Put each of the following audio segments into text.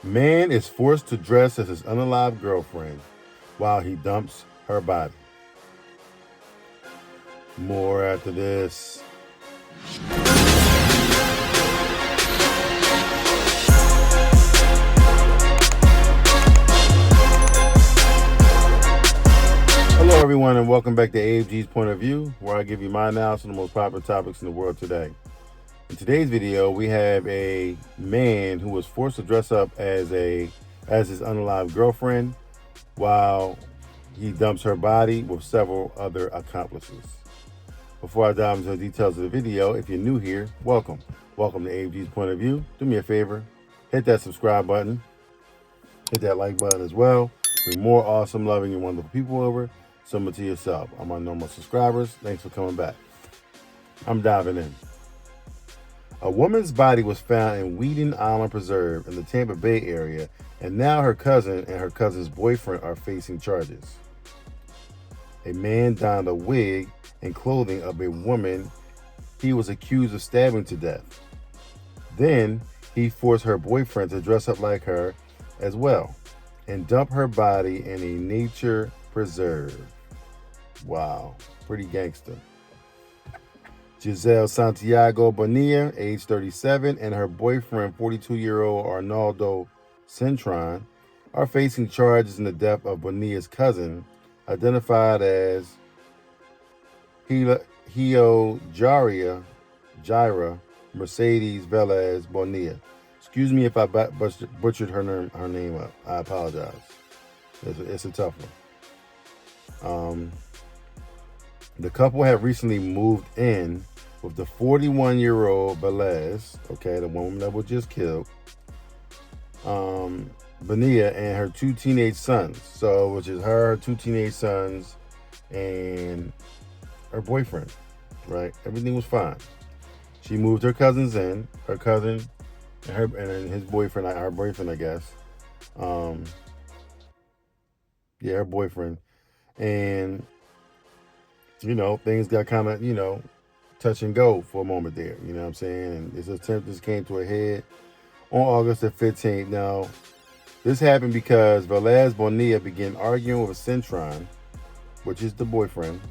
Man is forced to dress as his unalive girlfriend while he dumps her body. More after this. Hello everyone and welcome back to AFG's Point of View, where I give you my analysis on the most popular topics in the world today. In today's video, we have a man who was forced to dress up as his unalive girlfriend while he dumps her body with several other accomplices. Before I dive into the details of the video, if you're new here, welcome. Welcome to AFG's Point of View. Do me a favor, hit that subscribe button, hit that like button as well. Bring more awesome, loving, and wonderful people over, similar to yourself. I'm my normal subscribers. Thanks for coming back. I'm diving in. A woman's body was found in Wheaton Island Preserve in the Tampa Bay area, and now her cousin and her cousin's boyfriend are facing charges. A man donned a wig and clothing of a woman he was accused of stabbing to death. Then he forced her boyfriend to dress up like her as well and dump her body in a nature preserve. Wow, pretty gangster. Giselle Santiago Bonilla, age 37, and her boyfriend, 42-year-old Arnaldo Cintron, are facing charges in the death of Bonilla's cousin, identified as Hiojaira Mercedes Velez Bonilla. Excuse me if I butchered her name up. I apologize. It's a tough one. The couple have recently moved in with the 41-year-old Velez, the woman that was just killed, Bonilla, and her two teenage sons. Which is her two teenage sons and her boyfriend, right? Everything was fine. She moved her cousins in, her cousin and his boyfriend, her boyfriend, I guess. Her boyfriend. And things got kind of, touch and go for a moment there. You know what I'm saying? And this attempt just came to a head on August the 15th. Now, this happened because Velez Bonilla began arguing with Cintron, which is the boyfriend,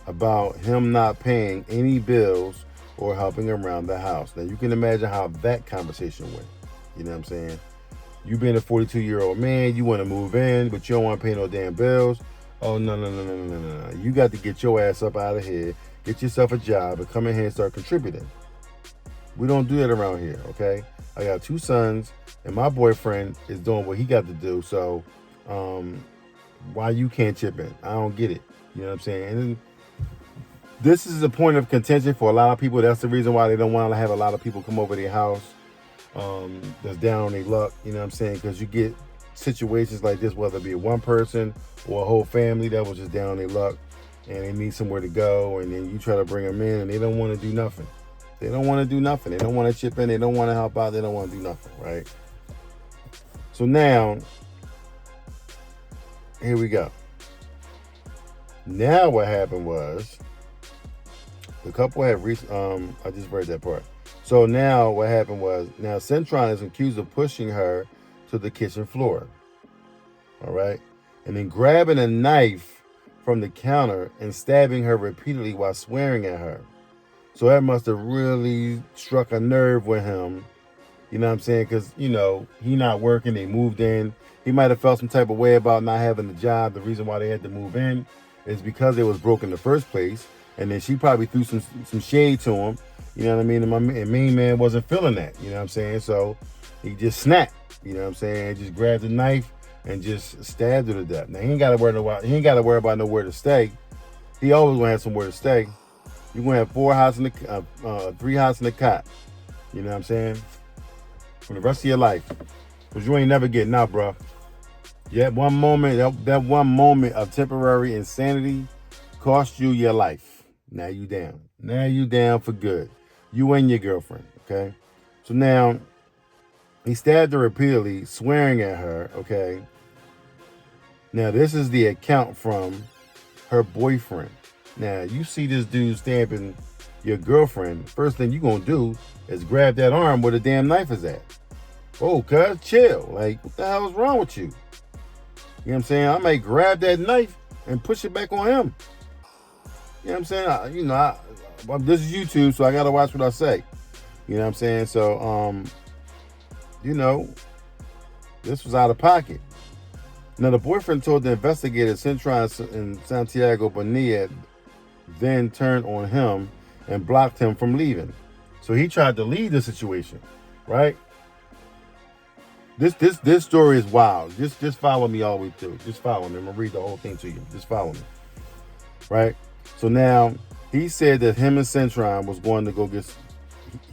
about him not paying any bills or helping around the house. Now, you can imagine how that conversation went. You know what I'm saying? You being a 42-year-old man, you want to move in, but you don't want to pay no damn bills. Oh, no. You got to get your ass up out of here, get yourself a job, and come in here and start contributing. We don't do that around here, okay? I got two sons, and my boyfriend is doing what he got to do, so why you can't chip in? I don't get it. You know what I'm saying? And this is a point of contention for a lot of people. That's the reason why they don't want to have a lot of people come over their house that's down on their luck, you know what I'm saying? Because you get situations like this, whether it be one person or a whole family that was just down on their luck and they need somewhere to go, and then you try to bring them in and they don't want to do nothing. They don't want to do nothing. They don't want to chip in. They don't want to help out. They don't want to do nothing, right? So now, here we go. Now what happened was the couple had reached, I just read that part. So now what happened was, now Cintron is accused of pushing her to the kitchen floor, all right? And then grabbing a knife from the counter and stabbing her repeatedly while swearing at her. So that must have really struck a nerve with him, you know what I'm saying? Because, he not working, they moved in. He might have felt some type of way about not having a job. The reason why they had to move in is because it was broke in the first place. And then she probably threw some shade to him, you know what I mean? And my main man wasn't feeling that, you know what I'm saying? So he just snapped, you know what I'm saying? Just grabbed a knife and just stabbed her to death. Now, he ain't got to worry about nowhere to stay. He always going to have somewhere to stay. You're going to have 3 hots in the cot, you know what I'm saying? For the rest of your life. Because you ain't never getting out, bro. That one moment of temporary insanity cost you your life. Now you down. Now you down for good. You and your girlfriend, okay? So now, he stabbed her repeatedly, swearing at her, okay? Now, this is the account from her boyfriend. Now, you see this dude stabbing your girlfriend, first thing you're going to do is grab that arm where the damn knife is at. Oh, cuz, chill. Like, what the hell is wrong with you? You know what I'm saying? I might grab that knife and push it back on him. You know what I'm saying? This is YouTube, so I gotta watch what I say. You know what I'm saying? So, this was out of pocket. Now, the boyfriend told the investigator Cintron and Santiago Bonilla then turned on him and blocked him from leaving. So he tried to leave the situation, right? This story is wild. Just follow me all the way through. Just follow me. I'm gonna read the whole thing to you. Just follow me, right? So now he said that him and Cintron was going to go get.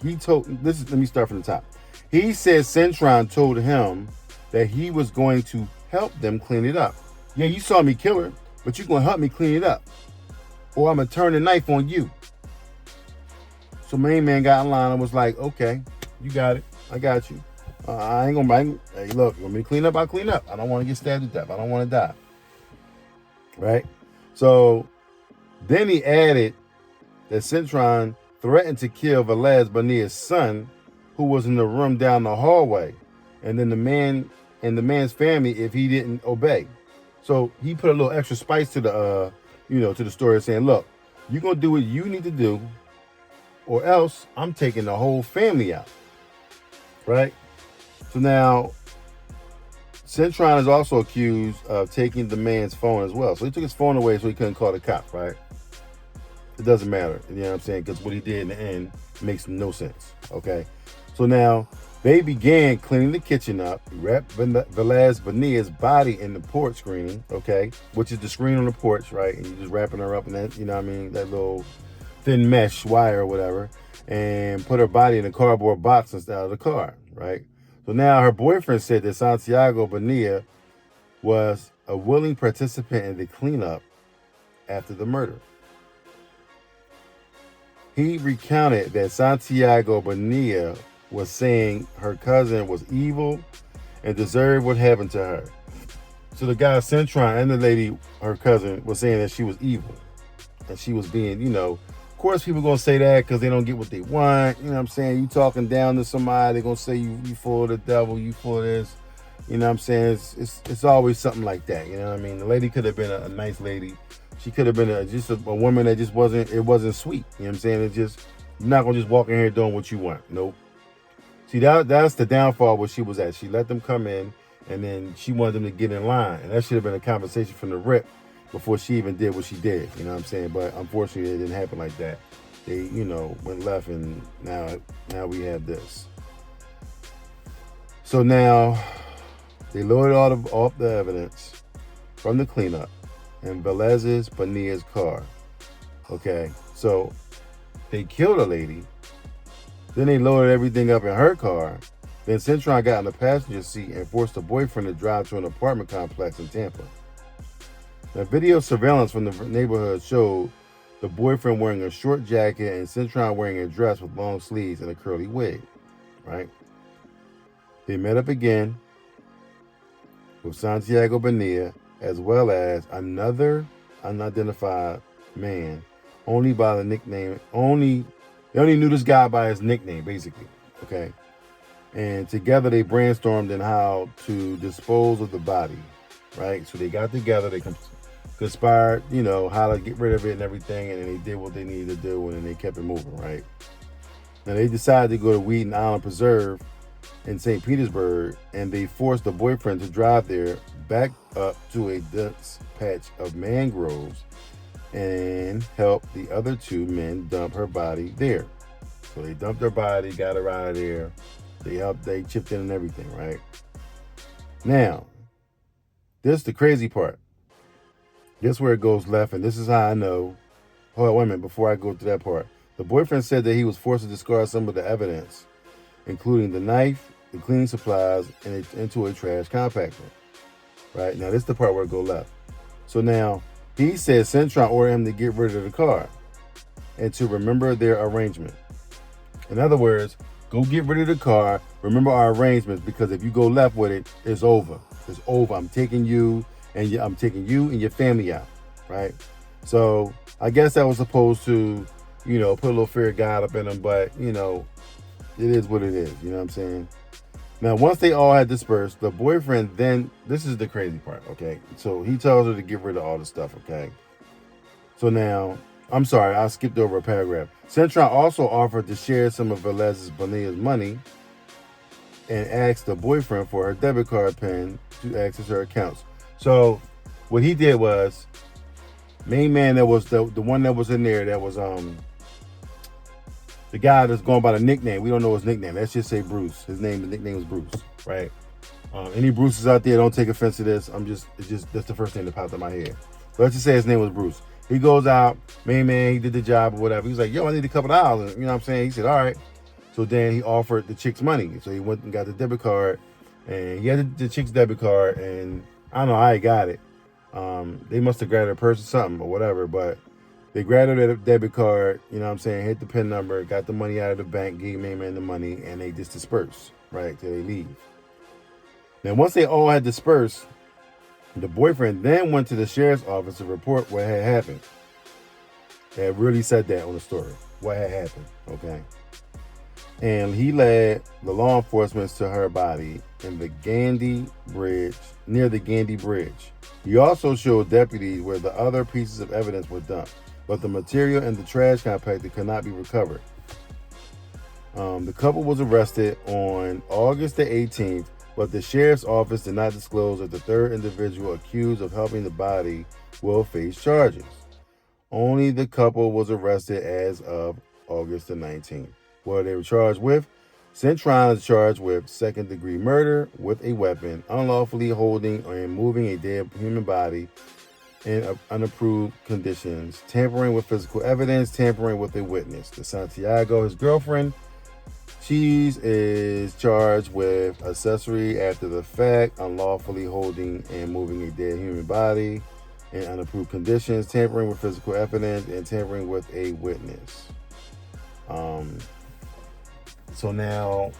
Let me start from the top. He said Cintron told him that he was going to help them clean it up. Yeah, you saw me kill her, but you're gonna help me clean it up, or I'm gonna turn the knife on you. So main man got in line and was like, okay, you got it. I got you. I ain't gonna. Hey, look, you want me to clean up? I'll clean up. I don't want to get stabbed to death. I don't want to die. Right? So then he added that Cintron threatened to kill Velez Bonilla's son, who was in the room down the hallway, and then the man's family if he didn't obey. So he put a little extra spice to the to the story, saying, look, you're gonna do what you need to do, or else I'm taking the whole family out. Right? So now Cintron is also accused of taking the man's phone as well. So he took his phone away so he couldn't call the cops, right? It doesn't matter, you know what I'm saying? Because what he did in the end makes no sense, okay? So now they began cleaning the kitchen up, wrapped Velez Bonilla's body in the porch screening, okay? Which is the screen on the porch, right? And you're just wrapping her up in that, you know what I mean? That little thin mesh wire or whatever, and put her body in a cardboard box instead of the car, right? So now her boyfriend said that Santiago Bonilla was a willing participant in the cleanup after the murder. He recounted that Santiago Bonilla was saying her cousin was evil and deserved what happened to her. So the guy Cintron and the lady, her cousin, was saying that she was evil. And she was being, of course people going to say that because they don't get what they want. You know what I'm saying? You talking down to somebody, they're going to say you full of the devil, you full of this. You know what I'm saying? It's always something like that. You know what I mean? The lady could have been a nice lady. She could have been just a woman that just wasn't sweet. You know what I'm saying? You're not going to just walk in here doing what you want. Nope. See, that's the downfall where she was at. She let them come in, and then she wanted them to get in line. And that should have been a conversation from the rip before she even did what she did. You know what I'm saying? But unfortunately, it didn't happen like that. They, went left, and now we have this. So now they loaded all the evidence from the cleanup in Velez Bonilla's car. Okay, so they killed a lady. Then they loaded everything up in her car. Then Cintron got in the passenger seat and forced the boyfriend to drive to an apartment complex in Tampa. Now, video surveillance from the neighborhood showed the boyfriend wearing a short jacket and Cintron wearing a dress with long sleeves and a curly wig, right? They met up again with Santiago Bonilla as well as another unidentified man, they only knew this guy by his nickname, basically, okay? And together they brainstormed on how to dispose of the body, right? So they got together, they conspired, how to get rid of it and everything, and then they did what they needed to do, and then they kept it moving, right? Now they decided to go to Wheaton Island Preserve in St. Petersburg, and they forced the boyfriend to drive there back up to a dense patch of mangroves and help the other two men dump her body there. So they dumped her body, got her out of there. They chipped in and everything, right? Now, this is the crazy part. This is where it goes left, and this is how I know. Hold on, wait a minute, before I go to that part. The boyfriend said that he was forced to discard some of the evidence, including the knife, the cleaning supplies, and into a trash compactor. Right? Now, this is the part where it goes left. So now, he said Cintron ordered him to get rid of the car and to remember their arrangement. In other words, go get rid of the car, remember our arrangements, because if you go left with it, it's over. It's over. I'm taking you and your family out, right? So I guess that was supposed to, put a little fear of God up in them, but, it is what it is. You know what I'm saying? Now, once they all had dispersed, the boyfriend then, this is the crazy part, okay? So he tells her to get rid of all the stuff, okay? So now, I'm sorry, I skipped over a paragraph. Cintron also offered to share some of Velez Bonilla's money and asked the boyfriend for her debit card PIN to access her accounts. So what he did was, main man that was the one that was in there, that was the guy that's going by the nickname. We don't know his nickname. Let's just say Bruce. His nickname is Bruce, right? Any Bruces out there, don't take offense to this. That's the first thing that popped in my head. But let's just say his name was Bruce. He goes out, main man, he did the job or whatever. He's like, yo, I need a couple of dollars. You know what I'm saying? He said, all right. So then he offered the chick's money. So he went and got the debit card, and he had the chick's debit card, and I don't know how he got it. They must have grabbed her purse or something or whatever, but they grabbed her debit card, you know what I'm saying, hit the PIN number, got the money out of the bank, gave main man the money, and they just dispersed, right, till they leave. Now, once they all had dispersed, the boyfriend then went to the sheriff's office to report what had happened. They had really said that on the story, what had happened, okay? And he led the law enforcement to her body in the Gandhi Bridge, near the Gandhi Bridge. He also showed deputies where the other pieces of evidence were dumped, but the material in the trash compactor could not be recovered. The couple was arrested on August the 18th, but the sheriff's office did not disclose that the third individual accused of helping the body will face charges. Only the couple was arrested as of August the 19th. What they were charged with? Cintron is charged with second-degree murder with a weapon, unlawfully holding and moving a dead human body in unapproved conditions, tampering with physical evidence, tampering with a witness. The Santiago, his girlfriend, she is charged with accessory after the fact, unlawfully holding and moving a dead human body in unapproved conditions, tampering with physical evidence, and tampering with a witness. So now,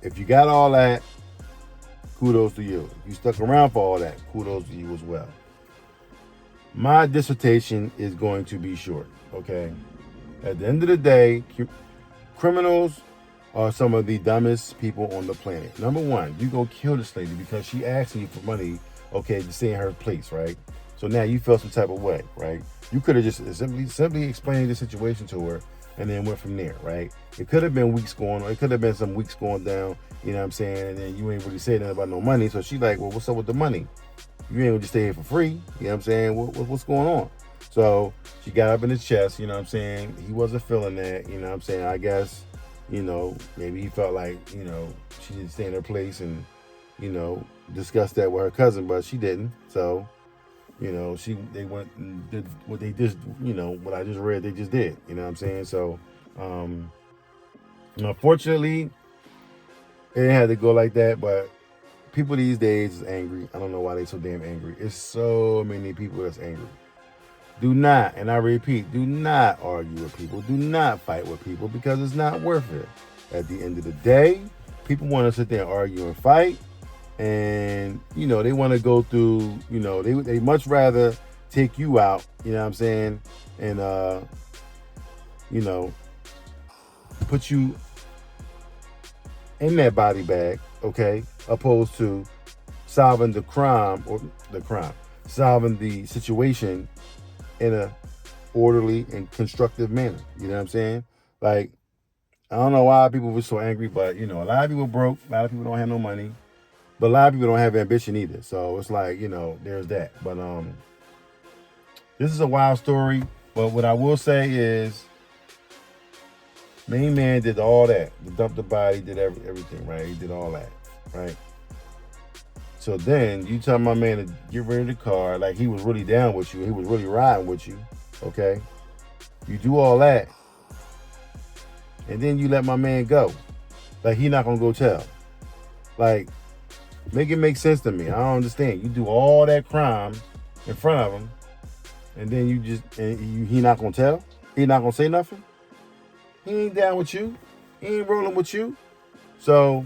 if you got all that, kudos to you. If you stuck around for all that, kudos to you as well. My dissertation is going to be short, okay? At the end of the day, criminals are some of the dumbest people on the planet. Number one, you go kill this lady because she asked you for money, okay, to stay in her place, right? So now you feel some type of way, right? You could have just simply explained the situation to her and then went from there, right? It could have been weeks going on. It could have been some weeks going down, you know what I'm saying? And then you ain't really saying nothing about no money. So she's like, well, what's up with the money? You ain't gonna just stay here for free. You know what I'm saying? What's going on? So she got up in his chest, you know what I'm saying? He wasn't feeling that, you know what I'm saying? I guess, you know, maybe he felt like, you know, she didn't stay in her place and, you know, discuss that with her cousin, but she didn't. So, you know, they went and did what they just, you know, what I just read, they just did. You know what I'm saying? So, unfortunately, it had to go like that. But people these days is angry. I don't know why they so damn angry. It's so many people that's angry. Do not, and I repeat, do not argue with people. Do not fight with people because it's not worth it. At the end of the day, people want to sit there and argue and fight. And, you know, they want to go through, you know, they much rather take you out, you know what I'm saying, and, you know, put you in that body bag, okay, opposed to solving solving the situation in a orderly and constructive manner. You know what I'm saying? Like, I don't know why people were so angry, but, you know, a lot of people broke, a lot of people don't have no money. But a lot of people don't have ambition either. So it's like, you know, there's that. But this is a wild story. But what I will say is, main man did all that. He dumped the body, did everything, right? He did all that, right? So then you tell my man to get rid of the car, like he was really down with you. He was really riding with you, okay? You do all that. And then you let my man go. Like, he not going to go tell. Like, make it make sense to me. I don't understand. You do all that crime in front of him, and then he not gonna tell? He not gonna say nothing? He ain't down with you. He ain't rolling with you. So,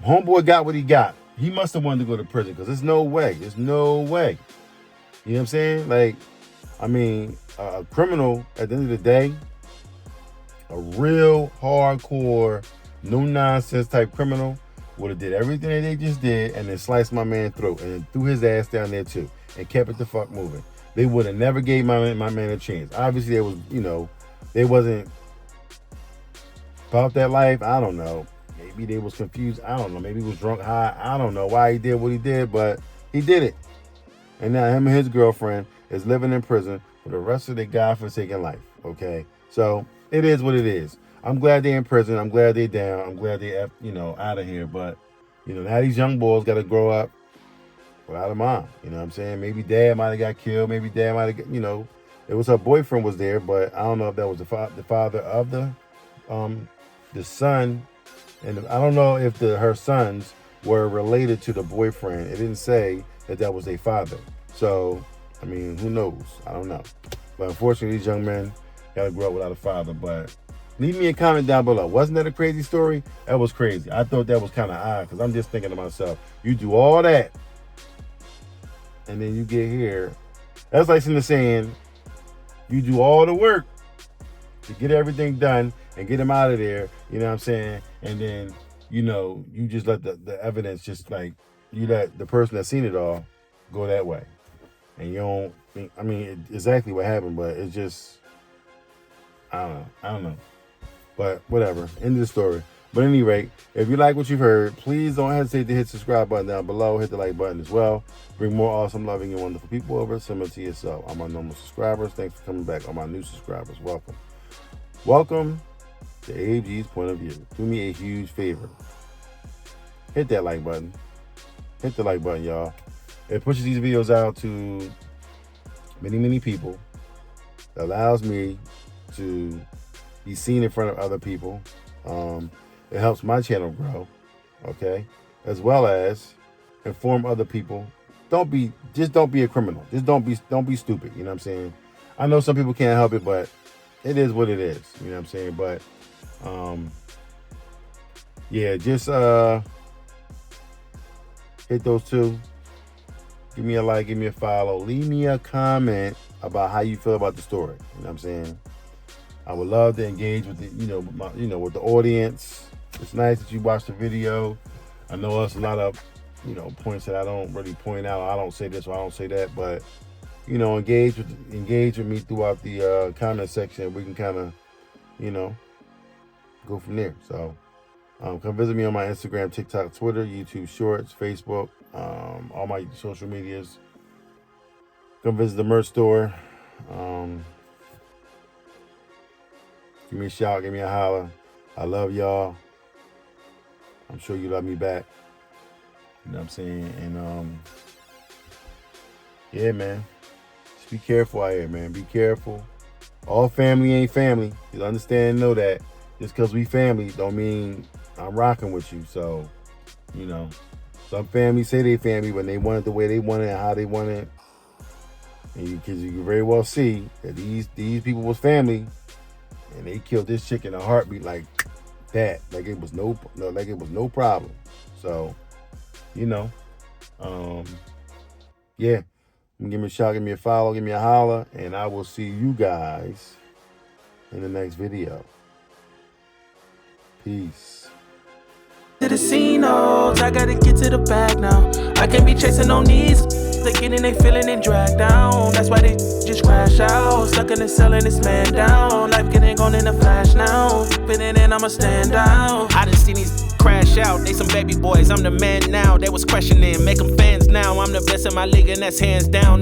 homeboy got what he got. He must have wanted to go to prison because there's no way. There's no way. You know what I'm saying? Like, I mean, a criminal, at the end of the day, A real hardcore, no nonsense type criminal would have did everything that they just did and then sliced my man throat and then threw his ass down there too and kept it the fuck moving. They would have never gave my man a chance. Obviously, they was, they wasn't about that life. I don't know. Maybe they was confused. I don't know. Maybe he was drunk, high. I don't know why he did what he did, but he did it. And now him and his girlfriend is living in prison for the rest of their godforsaken life. Okay, so it is what it is. I'm glad they're in prison. I'm glad they're down. I'm glad they're, out of here. But, now these young boys got to grow up without a mom. You know what I'm saying? Maybe dad might have got killed. Maybe dad might have, it was her boyfriend was there, but I don't know if that was the father of the son. And I don't know if her sons were related to the boyfriend. It didn't say that was their father. So, I mean, who knows? I don't know. But unfortunately, these young men got to grow up without a father. But leave me a comment down below. Wasn't that a crazy story? That was crazy. I thought that was kind of odd because I'm just thinking to myself, you do all that and then you get here. That's like saying you do all the work to get everything done and get him out of there, you know what I'm saying? And then, you just let the evidence just you let the person that's seen it all go that way. And you don't think, exactly what happened, but it's just, I don't know. But whatever, end of the story. But at any rate, if you like what you've heard, please don't hesitate to hit the subscribe button down below. Hit the like button as well. Bring more awesome, loving, and wonderful people over, similar to yourself. All my normal subscribers, thanks for coming back. All my new subscribers, welcome. Welcome to AG's Point of View. Do me a huge favor. Hit that like button. Hit the like button, y'all. It pushes these videos out to many, many people. It allows me to be seen in front of other people. It helps my channel grow, okay? As well as inform other people. Don't be a criminal. Just don't be stupid, you know what I'm saying? I know some people can't help it, but it is what it is, you know what I'm saying? But yeah, just hit those two. Give me a like, give me a follow, leave me a comment about how you feel about the story. You know what I'm saying? I would love to engage with the, with the audience. It's nice that you watched the video. I know there's a lot of, points that I don't really point out. I don't say this or I don't say that, but engage with me throughout the comment section. We can kind of, go from there. So come visit me on my Instagram, TikTok, Twitter, YouTube Shorts, Facebook, all my social medias. Come visit the merch store. Give me a shout, give me a holler. I love y'all. I'm sure you love me back. You know what I'm saying? And yeah, man. Just be careful out here, man. Be careful. All family ain't family. You understand and know that. Just because we family don't mean I'm rocking with you. So, some families say they family when they want it the way they want it and how they want it. And you can very well see that these people was family. And they killed this chick in a heartbeat like that. Like it was no problem. So, yeah. Give me a shout, give me a follow, give me a holler, and I will see you guys in the next video. Peace. To the casinos, I gotta get to the bag now. I can't be chasing on these. They getting, they feeling and dragged down. That's why they just crash out. Stuck in the cell and it's man down. Life getting gone in a flash now. Fitting in, I'ma stand out. I done seen these crash out. They some baby boys, I'm the man now. They was questioning, make them fans now. I'm the best in my league and that's hands down.